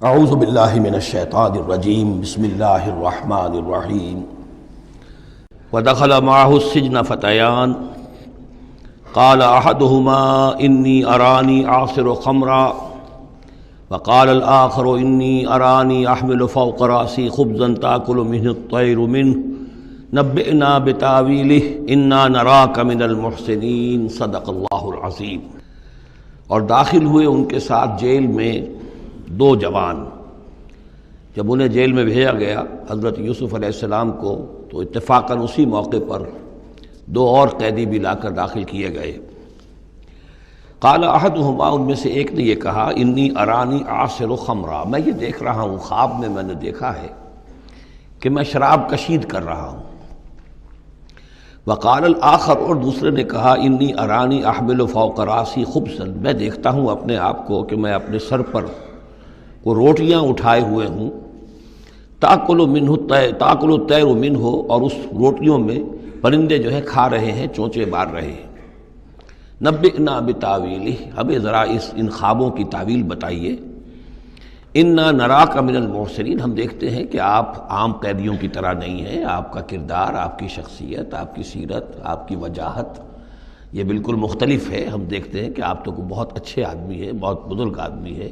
اعوذ باللہ من الشیطان الرجیم بسم اللہ الرحمن الرحیم ودخل معه السجن فتیان قال احدهما انی ارانی اعصر خمرا وقال الآخر انی ارانی احمل فوق رأسی خبزا تأکل منه الطیر منه نبئنا بتاویلہ انا نراک من المحسنین صدق اللہ العظیم۔ اور داخل ہوئے ان کے ساتھ جیل میں دو جوان۔ جب انہیں جیل میں بھیجا گیا حضرت یوسف علیہ السلام کو، تو اتفاقاً اسی موقع پر دو اور قیدی بھی لا کر داخل کیے گئے۔ قال احدہما، ان میں سے ایک نے یہ کہا، انی ارانی اعصر خمرا، میں یہ دیکھ رہا ہوں، خواب میں نے دیکھا ہے کہ میں شراب کشید کر رہا ہوں۔ وقال الآخر، اور دوسرے نے کہا، انی ارانی احمل فوق راسی خبزا، میں دیکھتا ہوں اپنے آپ کو کہ میں اپنے سر پر وہ روٹیاں اٹھائے ہوئے ہوں، تاکل الطیر منہ، اور اس روٹیوں میں پرندے جو ہے کھا رہے ہیں، چونچے مار رہے ہیں۔ نبئنا بتاویلہ، ہمیں ذرا ان خوابوں کی تعویل بتائیے۔ انا نراک من المحسنین، ہم دیکھتے ہیں کہ آپ عام قیدیوں کی طرح نہیں ہیں، آپ کا کردار، آپ کی شخصیت، آپ کی سیرت، آپ کی وجاہت یہ بالکل مختلف ہے۔ ہم دیکھتے ہیں کہ آپ تو بہت اچھے آدمی ہیں، بہت بزرگ آدمی ہے،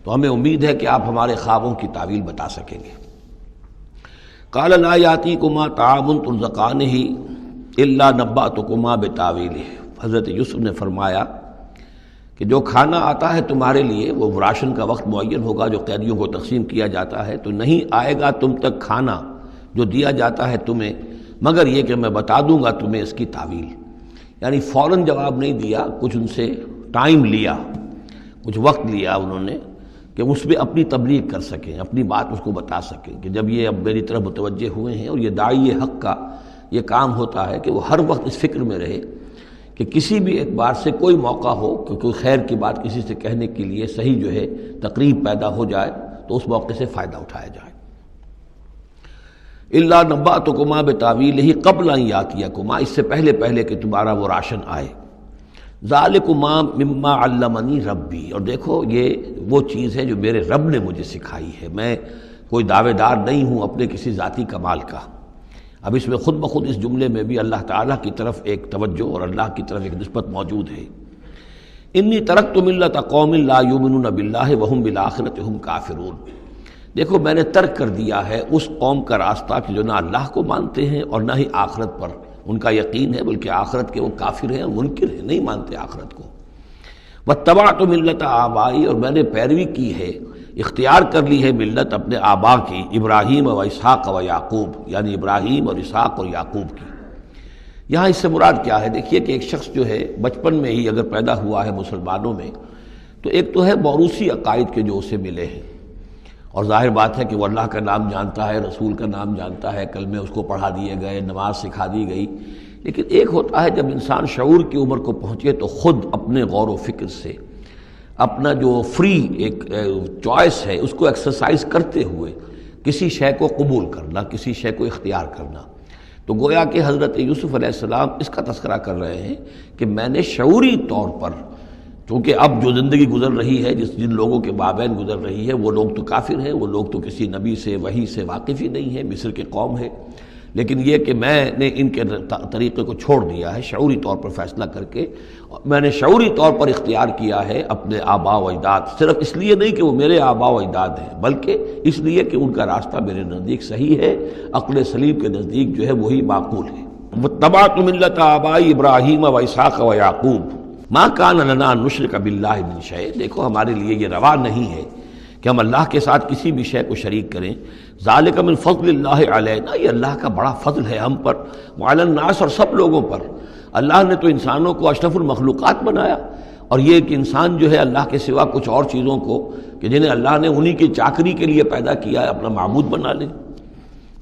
تو ہمیں امید ہے کہ آپ ہمارے خوابوں کی تعویل بتا سکیں گے۔ قال لا یاتیکما طعام ترزقانہ الا نبأتکما بتاویلہ، حضرت یوسف نے فرمایا کہ جو کھانا آتا ہے تمہارے لیے، وہ راشن کا وقت معین ہوگا جو قیدیوں کو تقسیم کیا جاتا ہے، تو نہیں آئے گا تم تک کھانا جو دیا جاتا ہے تمہیں، مگر یہ کہ میں بتا دوں گا تمہیں اس کی تعویل۔ یعنی فوراً جواب نہیں دیا، کچھ ان سے ٹائم لیا، کچھ وقت لیا انہوں نے کہ اس پہ اپنی تبلیغ کر سکیں، اپنی بات اس کو بتا سکیں کہ جب یہ اب میری طرف متوجہ ہوئے ہیں۔ اور یہ داعی حق کا یہ کام ہوتا ہے کہ وہ ہر وقت اس فکر میں رہے کہ کسی بھی اعتبار سے کوئی موقع ہو کہ کوئی خیر کی بات کسی سے کہنے کے لیے صحیح جو ہے تقریب پیدا ہو جائے تو اس موقع سے فائدہ اٹھایا جائے۔ الا نبأتکما بتاویلہ قبل ان یاتیکما، اس سے پہلے کہ تمہارا وہ راشن آئے۔ ذالکما مما علمنی ربی، اور دیکھو یہ وہ چیز ہے جو میرے رب نے مجھے سکھائی ہے، میں کوئی دعوے دار نہیں ہوں اپنے کسی ذاتی کمال کا۔ اب اس میں خود بخود اس جملے میں بھی اللہ تعالیٰ کی طرف ایک توجہ اور اللہ کی طرف ایک نسبت موجود ہے۔ انی ترکت ملت قوم لا یؤمنون باللہ وہم بالآخرۃ ہم کافرون، دیکھو میں نے ترک کر دیا ہے اس قوم کا راستہ کہ جو نہ اللہ کو مانتے ہیں اور نہ ہی آخرت پر ان کا یقین ہے، بلکہ آخرت کے وہ کافر ہیں، منکر ہیں، نہیں مانتے آخرت کو۔ واتبعت ملت آبائی، اور میں نے پیروی کی ہے، اختیار کر لی ہے ملت اپنے آبا کی، ابراہیم و اسحاق و یعقوب، یعنی ابراہیم اور اسحاق اور یعقوب کی۔ یہاں اس سے مراد کیا ہے؟ دیکھیے کہ ایک شخص جو ہے بچپن میں ہی اگر پیدا ہوا ہے مسلمانوں میں، تو ایک تو ہے موروثی عقائد کے جو اسے ملے ہیں، اور ظاہر بات ہے کہ وہ اللہ کا نام جانتا ہے، رسول کا نام جانتا ہے، کلمے اس کو پڑھا دیے گئے، نماز سکھا دی گئی۔ لیکن ایک ہوتا ہے جب انسان شعور کی عمر کو پہنچے تو خود اپنے غور و فکر سے اپنا جو فری ایک چوائس ہے اس کو ایکسرسائز کرتے ہوئے کسی شے کو قبول کرنا، کسی شے کو اختیار کرنا۔ تو گویا کہ حضرت یوسف علیہ السلام اس کا تذکرہ کر رہے ہیں کہ میں نے شعوری طور پر، چونکہ اب جو زندگی گزر رہی ہے، جن لوگوں کے مابین گزر رہی ہے، وہ لوگ تو کافر ہیں، وہ لوگ تو کسی نبی سے وحی سے واقف ہی نہیں ہیں، مصر کے قوم ہے، لیکن یہ کہ میں نے ان کے طریقے کو چھوڑ دیا ہے شعوری طور پر فیصلہ کر کے، میں نے شعوری طور پر اختیار کیا ہے اپنے آبا و اجداد، صرف اس لیے نہیں کہ وہ میرے آبا و اجداد ہیں، بلکہ اس لیے کہ ان کا راستہ میرے نزدیک صحیح ہے، عقل سلیم کے نزدیک جو ہے وہی معقول ہے۔ واتبعت ملت آبائی ابراہیم و اسحاق و یعقوب ما کان لنا ان نشرک باللہ من شیء، دیکھو ہمارے لیے یہ روا نہیں ہے کہ ہم اللہ کے ساتھ کسی بھی شے کو شریک کریں۔ ذالک من فضل اللہ علینا، یہ اللہ کا بڑا فضل ہے ہم پر، وعلی الناس، اور سب لوگوں پر۔ اللہ نے تو انسانوں کو اشرف المخلوقات بنایا، اور یہ کہ انسان جو ہے اللہ کے سوا کچھ اور چیزوں کو کہ جنہیں اللہ نے انہی کی چاکری کے لیے پیدا کیا ہے اپنا معبود بنا لے۔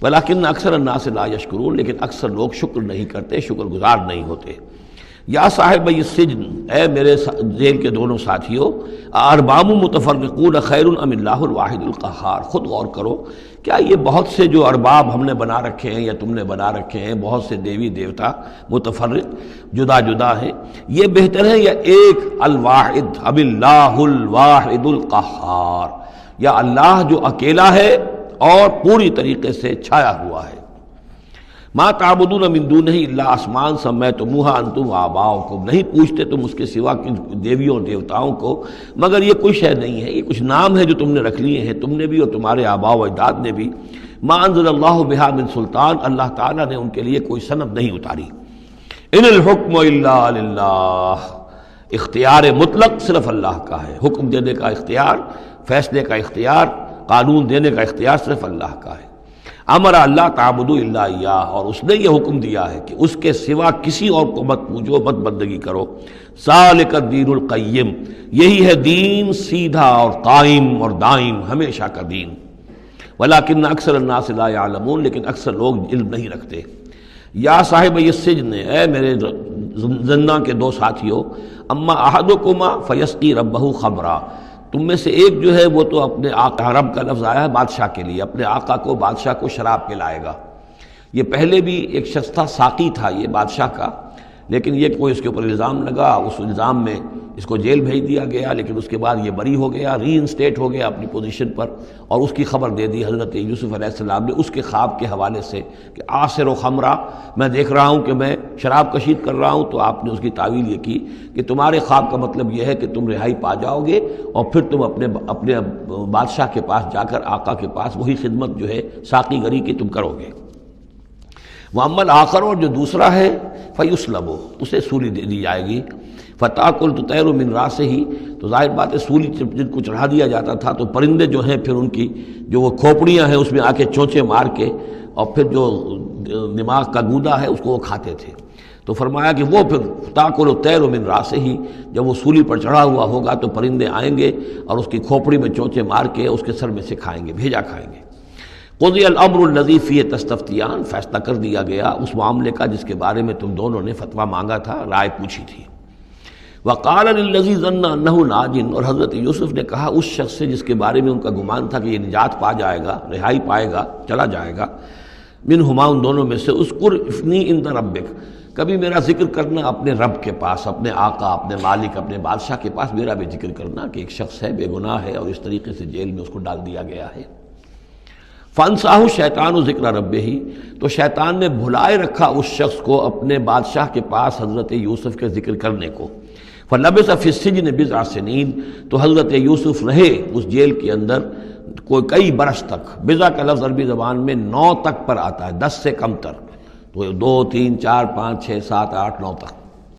ولیکن اکثر الناس لا یشکرون، لیکن اکثر لوگ شکر نہیں کرتے، شکر گزار نہیں ہوتے۔ یا صاحب السجن، اے میرے جیل کے دونوں ساتھیوں، ارباب متفرقون خیر ام اللہ الواحد القہار، خود غور کرو، کیا یہ بہت سے جو ارباب ہم نے بنا رکھے ہیں یا تم نے بنا رکھے ہیں، بہت سے دیوی دیوتا متفرق جدا جدا ہیں، یہ بہتر ہے یا ایک الواحد ام اللہ الواحد القہار، یا اللہ جو اکیلا ہے اور پوری طریقے سے چھایا ہوا ہے۔ ما تعبدون من دونہ الا اسماء سمیتموها انتم وآباؤکم، نہیں پوچھتے تم اس کے سوا کی دیویوں اور دیوتاؤں کو مگر یہ کوئی شے نہیں ہے، یہ کچھ نام ہے جو تم نے رکھ لیے ہیں، تم نے بھی اور تمہارے آباء و اجداد نے بھی۔ ما انزل اللہ بہا من سلطان، اللہ تعالیٰ نے ان کے لیے کوئی سند نہیں اتاری۔ ان الحکم الا للہ، اختیار مطلق صرف اللہ کا ہے، حکم دینے کا اختیار، فیصلے کا اختیار، قانون دینے کا اختیار صرف اللہ کا ہے۔ امر اللہ تعبدوا الا ایاہ، اور اس نے یہ حکم دیا ہے کہ اس کے سوا کسی اور کو مت پوجو، مت بندگی کرو۔ ذالک الدین القیم، یہی ہے دین سیدھا اور قائم اور دائم، ہمیشہ کا دین۔ ولکن اکثر الناس لا یعلمون، لیکن اکثر لوگ علم نہیں رکھتے۔ یا صاحب السجن، اے میرے زنداں کے دو ساتھیوں، اما احدکما فیسقی ربہ خمرا، تم میں سے ایک جو ہے وہ تو اپنے آقا، رب کا لفظ آیا ہے بادشاہ کے لیے، اپنے آقا کو، بادشاہ کو شراب پلائے گا۔ یہ پہلے بھی ایک شخص تھا، ساقی تھا یہ بادشاہ کا، لیکن یہ کوئی اس کے اوپر الزام لگا، اس الزام میں اس کو جیل بھیج دیا گیا، لیکن اس کے بعد یہ بری ہو گیا، ری انسٹیٹ ہو گیا اپنی پوزیشن پر، اور اس کی خبر دے دی حضرت یوسف علیہ السلام نے اس کے خواب کے حوالے سے کہ آصر و خمرہ، میں دیکھ رہا ہوں کہ میں شراب کشید کر رہا ہوں، تو آپ نے اس کی تعویل یہ کی کہ تمہارے خواب کا مطلب یہ ہے کہ تم رہائی پا جاؤ گے، اور پھر تم اپنے بادشاہ کے پاس جا کر، آقا کے پاس وہی خدمت جو ہے ساقی گری کی تم کرو گے۔ وَأَمَّا الْآخَرُ، اور جو دوسرا ہے، فَيُسْلَبُ، اسے سولی دے دی جائے گی۔ فَتَأْكُلُ تُطَيْرُ مِنْ رَأْسِهِ، تو ظاہر بات ہے سولی جن کو چڑھا دیا جاتا تھا تو پرندے جو ہیں پھر ان کی جو وہ کھوپڑیاں ہیں اس میں آ کے چونچے مار کے، اور پھر جو دماغ کا گودا ہے اس کو وہ کھاتے تھے۔ تو فرمایا کہ وہ پھر تَأْكُلُ الطَّيْرُ مِنْ رَأْسِهِ، جب وہ سولی پر چڑھا ہوا ہوگا تو پرندے آئیں گے اور اس کی کھوپڑی میں چونچے مار کے اس کے سر میں سے کھائیں گے، بھیجا کھائیں گے۔ قضی الامر الذی فیہ تستفتیان، فیصلہ کر دیا گیا اس معاملے کا جس کے بارے میں تم دونوں نے فتویٰ مانگا تھا، رائے پوچھی تھی۔ وقال للذی ظن انہ ناج، اور حضرت یوسف نے کہا اس شخص سے جس کے بارے میں ان کا گمان تھا کہ یہ نجات پا جائے گا، رہائی پائے گا، چلا جائے گا، منہما، ان دونوں میں سے، اذکر افنی عند ربک، کبھی میرا ذکر کرنا اپنے رب کے پاس، اپنے آقا، اپنے مالک، اپنے بادشاہ کے پاس میرا بھی ذکر کرنا کہ ایک شخص ہے، بے گناہ ہے، اور اس طریقے سے جیل میں اس کو ڈال دیا گیا ہے۔ فَأَنْسَاهُ الشَّيْطَانُ ذِكْرَ رَبِّهِ، تو شیطان نے بھلائے رکھا اس شخص کو اپنے بادشاہ کے پاس حضرت یوسف کے ذکر کرنے کو۔ فَلَبِثَ فِي السِّجْنِ بِضْعَ سِنِينَ، تو حضرت یوسف رہے اس جیل کے اندر کئی برس تک۔ بضع کا لفظ عربی زبان میں 9 تک پر آتا ہے، 10 سے کم تر، تو 2 3 4 5 6 7 8 9 تک۔